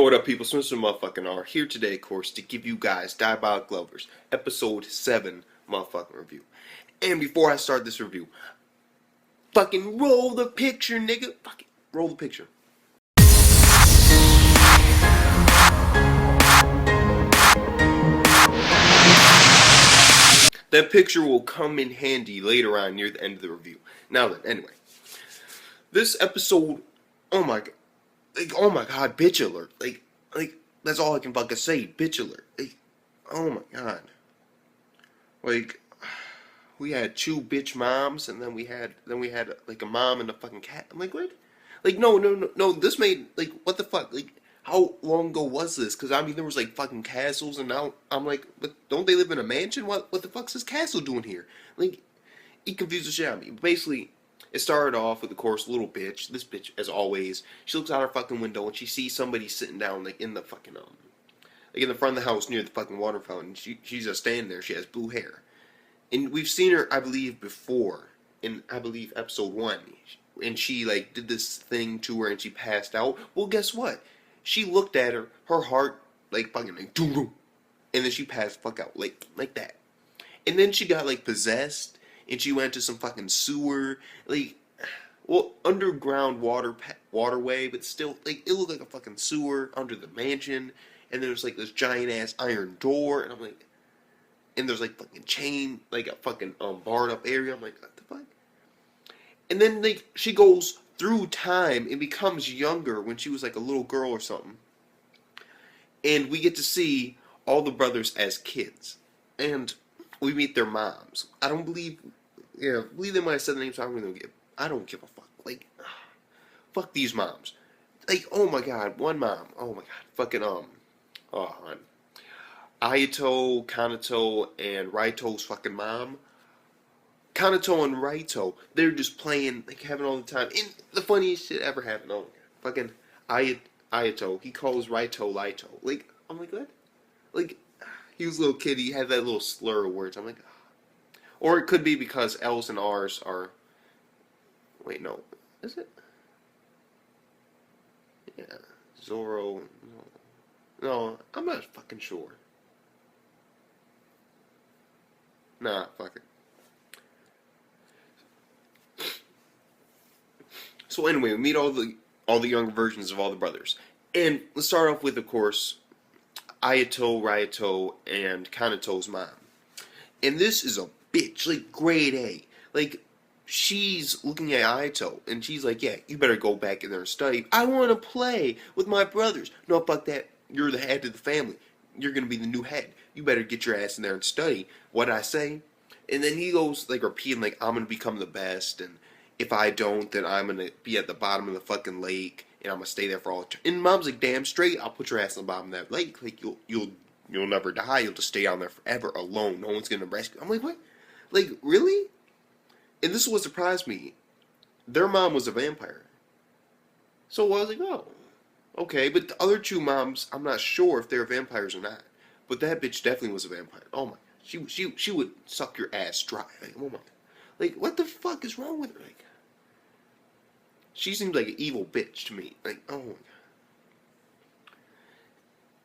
What up, people? Mr. Motherfucking R here today, of course, to give you guys Diabolik Lovers Episode 7 motherfucking review. And before I start this review, fucking roll the picture, nigga. Fucking roll the picture. That picture will come in handy later on near the end of the review. Now then, anyway. This episode, oh my god, bitch alert. Like, that's all I can fucking say, bitch alert. Like, oh my god. Like, we had two bitch moms, and then we had like a mom and a fucking cat. I'm like, what? Like, no, this made, like, what the fuck? Like, how long ago was this? Because, I mean, there was, like, fucking castles, and now I'm like, but don't they live in a mansion? What the fuck's this castle doing here? Like, it confused the shit out of me. Basically, it started off with, of course, a little bitch. This bitch, as always, she looks out her fucking window, and she sees somebody sitting down, like, in the fucking, like, in the front of the house near the fucking water fountain. She's just standing there. She has blue hair. And we've seen her, I believe, before, in, I believe, episode 1. And she, like, did this thing to her, and she passed out. Well, guess what? She looked at her, her heart, like, fucking, like, doom, and then she passed the fuck out, like that. And then she got, like, possessed, and she went to some fucking sewer, like, well, underground waterway, but still, like, it looked like a fucking sewer under the mansion, and there's, like, this giant-ass iron door, and I'm like, and there's, like, fucking chain, like, a fucking, barred up area. I'm like, what the fuck? And then, like, she goes through time and becomes younger when she was, like, a little girl or something. And we get to see all the brothers as kids. And we meet their moms. I don't believe, believe them when I said the names, I don't give a fuck. Like, fuck these moms. Like, oh my god, one mom, oh my god, fucking, Ayato, Kanato, and Raito's fucking mom. Kanato and Raito, they're just playing, like, having all the time. And the funniest shit ever happened. Oh, fucking Ayato, he calls Raito Lito. Like, I'm like, what? Like, he was a little kid, he had that little slur of words. I'm like, oh. Or it could be because L's and R's are, wait, no, is it? Yeah, Zoro, no, I'm not fucking sure. Nah, fuck it. So anyway, we meet all the younger versions of all the brothers. And let's start off with, of course, Ayato, Raito, and Kanato's mom. And this is a bitch, like, grade A. Like, she's looking at Ayato, and she's like, yeah, you better go back in there and study. I want to play with my brothers. No, fuck that. You're the head of the family. You're going to be the new head. You better get your ass in there and study. What I say? And then he goes, like, repeating, like, I'm going to become the best, and if I don't, then I'm going to be at the bottom of the fucking lake, and I'm going to stay there for all time. And Mom's like, damn straight, I'll put your ass on the bottom of that lake. Like, you'll never die. You'll just stay down there forever alone. No one's going to rescue you. I'm like, what? Like, really? And this is what surprised me. Their mom was a vampire. So I was like, oh, okay. But the other two moms, I'm not sure if they're vampires or not. But that bitch definitely was a vampire. Oh my god. She would suck your ass dry. Like, oh my. Like, what the fuck is wrong with her? Like, she seems like an evil bitch to me. Like, oh my god.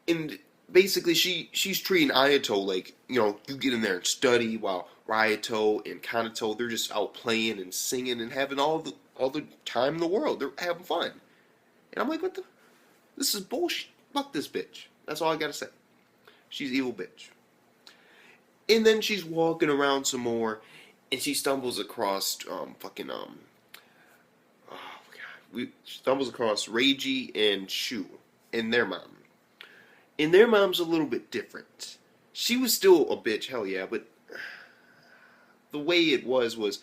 And basically, she's treating Ayato like, you get in there and study, while Raito and Kanato, they're just out playing and singing and having all the time in the world. They're having fun. And I'm like, what the? This is bullshit. Fuck this bitch. That's all I gotta say. She's an evil bitch. And then she's walking around some more, and she stumbles across oh god, she stumbles across Reiji and Shu and their mom. And their mom's a little bit different. She was still a bitch, hell yeah, but the way it was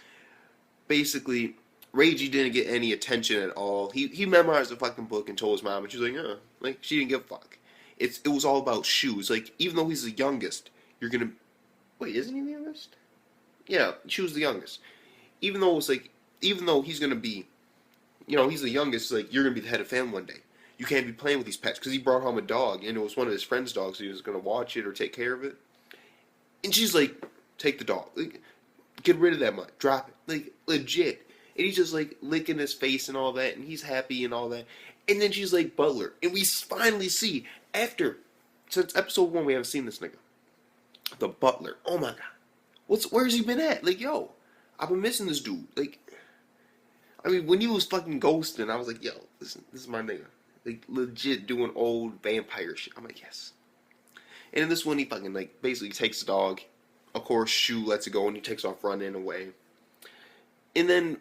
basically Reiji didn't get any attention at all. He memorized the fucking book and told his mom, and she was like, like, she didn't give a fuck. It was all about Shu. It's like, even though he's the youngest, you're gonna, wait, isn't he the youngest? Yeah, Shu's the youngest. Even though he's gonna be, he's the youngest, like, you're gonna be the head of family one day. You can't be playing with these pets, because he brought home a dog, and it was one of his friend's dogs, so he was gonna watch it or take care of it. And she's like, take the dog. Like, get rid of that mutt. Drop it. Like, legit. and he's just like licking his face and all that, and he's happy and all that. And then she's like, Butler, and we finally see after since episode 1 we haven't seen this nigga, the Butler. Oh my god, where's he been at? Like, yo, I've been missing this dude. Like, I mean, when he was fucking ghosting, I was like, yo, this is my nigga. Like, legit doing old vampire shit. I'm like, yes. And in this one, he fucking, like, basically takes the dog. Of course, Shu lets it go, and he takes off running away. And then,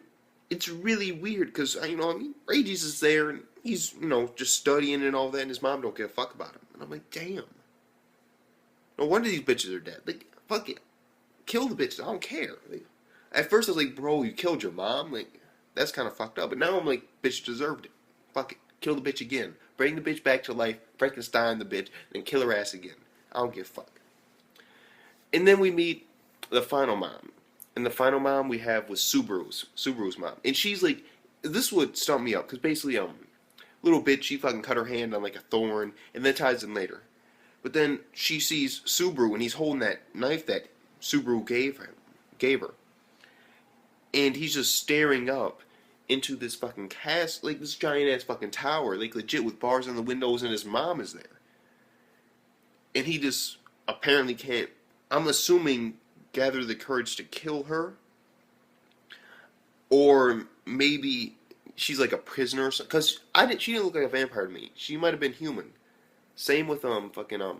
it's really weird, because, you know, I mean, Regis is there, and he's, you know, just studying and all that, and his mom don't give a fuck about him. And I'm like, damn. No wonder these bitches are dead. Like, fuck it. Kill the bitches. I don't care. Like, at first, I was like, bro, you killed your mom? Like, that's kind of fucked up. But now I'm like, bitch deserved it. Fuck it. Kill the bitch again. Bring the bitch back to life. Frankenstein the bitch. And kill her ass again. I don't give a fuck. And then we meet the final mom. And the final mom we have was Subaru's mom. And she's like, this would stump me up. Because basically, little bitch, she fucking cut her hand on like a thorn. And then ties in later. But then she sees Subaru and he's holding that knife that Subaru gave her. And he's just staring up into this fucking castle, like this giant ass fucking tower, like legit with bars on the windows, and his mom is there. And he just apparently can't, I'm assuming, gather the courage to kill her. Or maybe she's like a prisoner or something. Because she didn't look like a vampire to me. She might have been human. Same with, oh my god,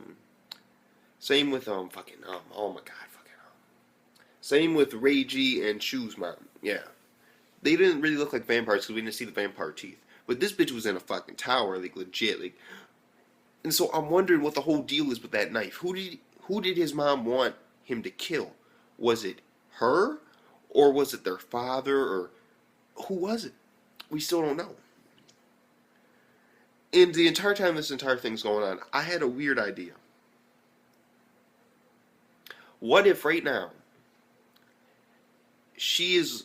same with Reiji and Shu's mom. Yeah. They didn't really look like vampires because we didn't see the vampire teeth. But this bitch was in a fucking tower, like legit, like. And so I'm wondering what the whole deal is with that knife. Who did his mom want him to kill? Was it her, or was it their father, or who was it? We still don't know. And the entire time this entire thing's going on, I had a weird idea. What if right now she is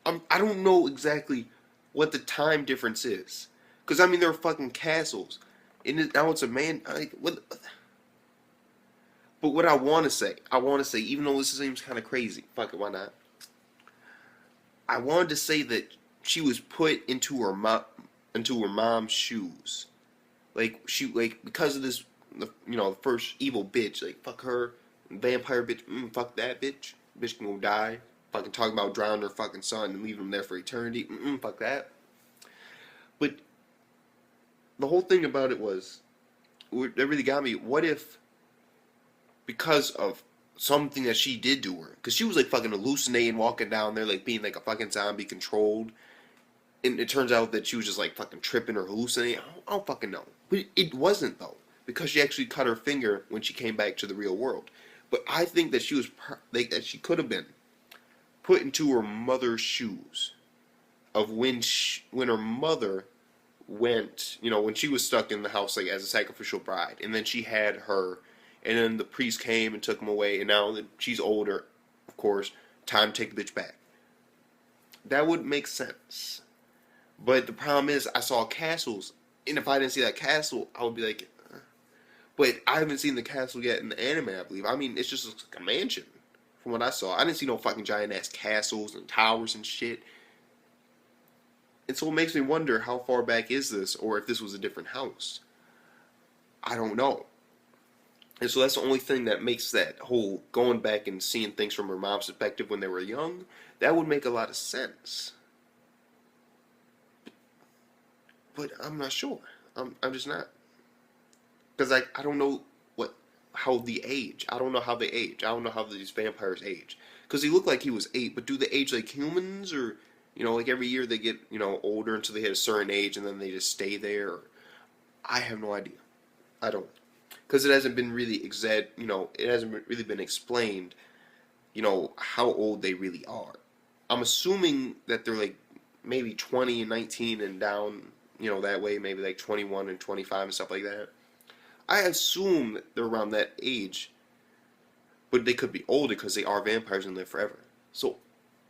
I don't know exactly what the time difference is. Because, I mean, there are fucking castles. And now it's a man. But what I want to say, even though this seems kind of crazy, fuck it, why not? I wanted to say that she was put into her mom's shoes. Because of this, the first evil bitch. Like, fuck her, vampire bitch, fuck that bitch. Bitch can go die. Fucking talking about drowning her fucking son and leaving him there for eternity. Fuck that. But the whole thing about it was, that really got me. What if, because of something that she did to her, because she was like fucking hallucinating, walking down there, like being like a fucking zombie controlled, and it turns out that she was just like fucking tripping or hallucinating. I don't fucking know. But it wasn't though, because she actually cut her finger when she came back to the real world. But I think that she was that she could have been put into her mother's shoes of when her mother went, when she was stuck in the house like as a sacrificial bride, and then she had her, and then the priest came and took him away, and now that she's older, of course, time to take the bitch back. That would make sense. But the problem is, I saw castles, and if I didn't see that castle, I would be like, But I haven't seen the castle yet in the anime, I believe. I mean, it just looks like a mansion. From what I saw, I didn't see no fucking giant-ass castles and towers and shit. And so it makes me wonder, how far back is this, or if this was a different house. I don't know. And so that's the only thing that makes that whole going back and seeing things from her mom's perspective when they were young, that would make a lot of sense. But I'm not sure. I'm just not. Because I don't know how they age. I don't know how they age. I don't know how these vampires age. Because he looked like he was 8, but do they age like humans? Or, like every year they get, older until they hit a certain age and then they just stay there? I have no idea. I don't. Because it hasn't been really it hasn't really been explained, how old they really are. I'm assuming that they're like maybe 20 and 19 and down, that way, maybe like 21 and 25 and stuff like that. I assume they're around that age, but they could be older because they are vampires and live forever. So,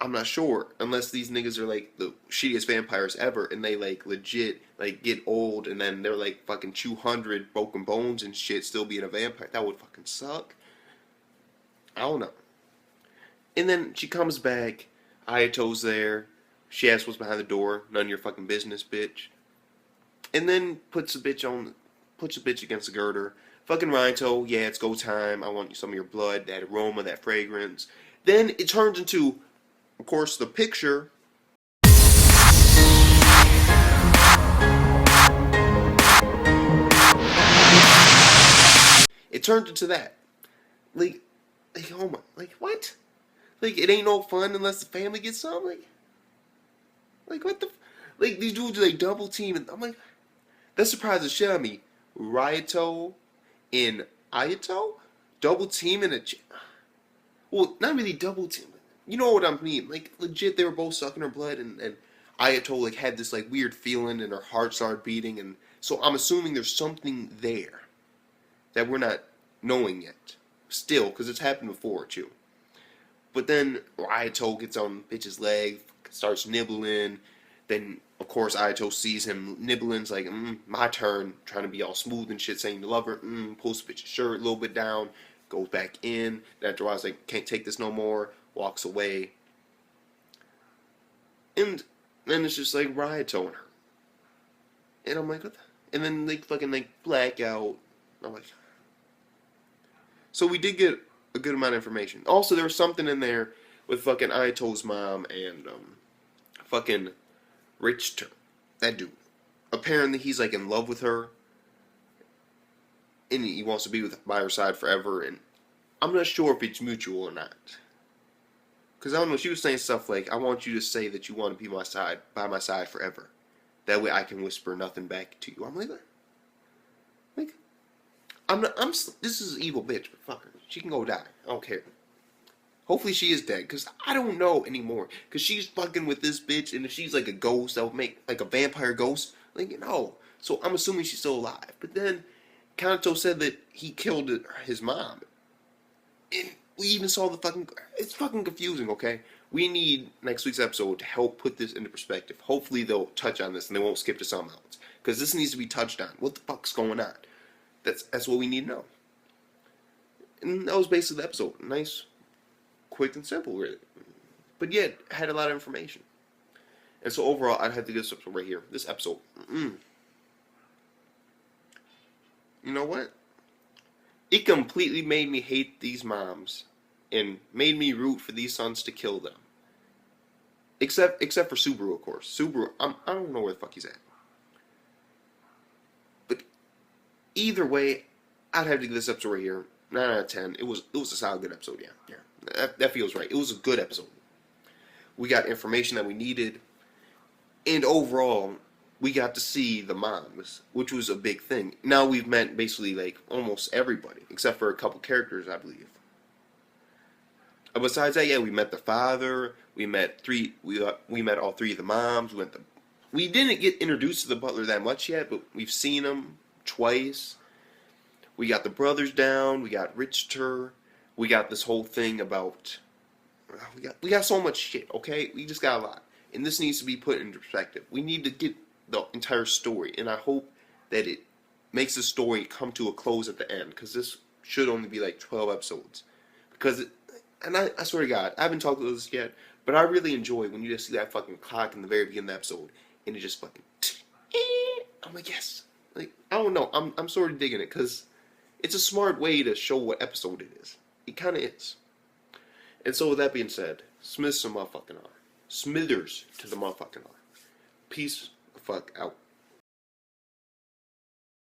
I'm not sure, unless these niggas are like the shittiest vampires ever, and they like legit like get old, and then they're like fucking 200 broken bones and shit, still being a vampire. That would fucking suck. I don't know. And then she comes back. Ayato's there. She asks what's behind the door. None of your fucking business, bitch. And then puts the bitch against the girder. Fucking Ryanto, yeah, it's go time. I want some of your blood, that aroma, that fragrance. Then it turns into, of course, the picture. It turned into that. Like, oh my, like what? Like it ain't no fun unless the family gets some. Like what the, like these dudes like double teaming. I'm like, that surprises shit out of me. Ryato and Ayato double teaming well, not really double teaming. You know what I mean? Like legit, they were both sucking her blood, and Ayato like had this like weird feeling, and her heart started beating, and so I'm assuming there's something there that we're not knowing yet. Still, because it's happened before too. But then Ayato gets on bitch's leg, starts nibbling. Then, of course, Ayato sees him nibbling's like, my turn, trying to be all smooth and shit, saying you love her. Pulls the bitch's shirt a little bit down, goes back in. Then after a while, like, can't take this no more, walks away. And then it's just like Ryato and her. And I'm like, what the? And then they fucking like black out. I'm like, so we did get a good amount of information. Also, there was something in there with fucking Ayato's mom and fucking Richter, that dude. Apparently, he's like in love with her, and he wants to be by her side forever. And I'm not sure if it's mutual or not. Cause I don't know. She was saying stuff like, "I want you to say that you want to be by my side forever. That way, I can whisper nothing back to you." I'm like, I'm not. This is an evil bitch, but fuck her. She can go die. I don't care. Hopefully she is dead, because I don't know anymore. Because she's fucking with this bitch, and if she's like a ghost, that would make, like a vampire ghost, like, you know. So I'm assuming she's still alive. But then, Kanto said that he killed his mom. And we even saw the fucking, it's fucking confusing, okay? We need next week's episode to help put this into perspective. Hopefully they'll touch on this, and they won't skip to some else. Because this needs to be touched on. What the fuck's going on? That's what we need to know. And that was basically the episode. Nice, quick and simple, really. But yet, had a lot of information. And so overall, I'd have to give this episode right here. This episode. You know what? It completely made me hate these moms. And made me root for these sons to kill them. Except for Subaru, of course. Subaru, I don't know where the fuck he's at. But either way, I'd have to give this episode right here 9 out of 10. It was a solid good episode, yeah. That feels right. It was a good episode. We got information that we needed. And overall, we got to see the moms, which was a big thing. Now we've met basically like almost everybody, except for a couple characters, I believe. Besides that, yeah, we met the father. We met all three of the moms. We didn't get introduced to the butler that much yet, but we've seen him twice. We got the brothers down. We got Richter. We got this whole thing about. We got so much shit. Okay, we just got a lot, and this needs to be put into perspective. We need to get the entire story, and I hope that it makes the story come to a close at the end, because this should only be like 12 episodes. Because, I swear to God, I haven't talked about this yet, but I really enjoy when you just see that fucking clock in the very beginning of the episode, and it just fucking. I'm like, yes. Like, I don't know. I'm sort of digging it, because it's a smart way to show what episode it is. It kind of is. And so with that being said, Smiths to the motherfucking R. Smithers to the motherfucking R. Peace the fuck out.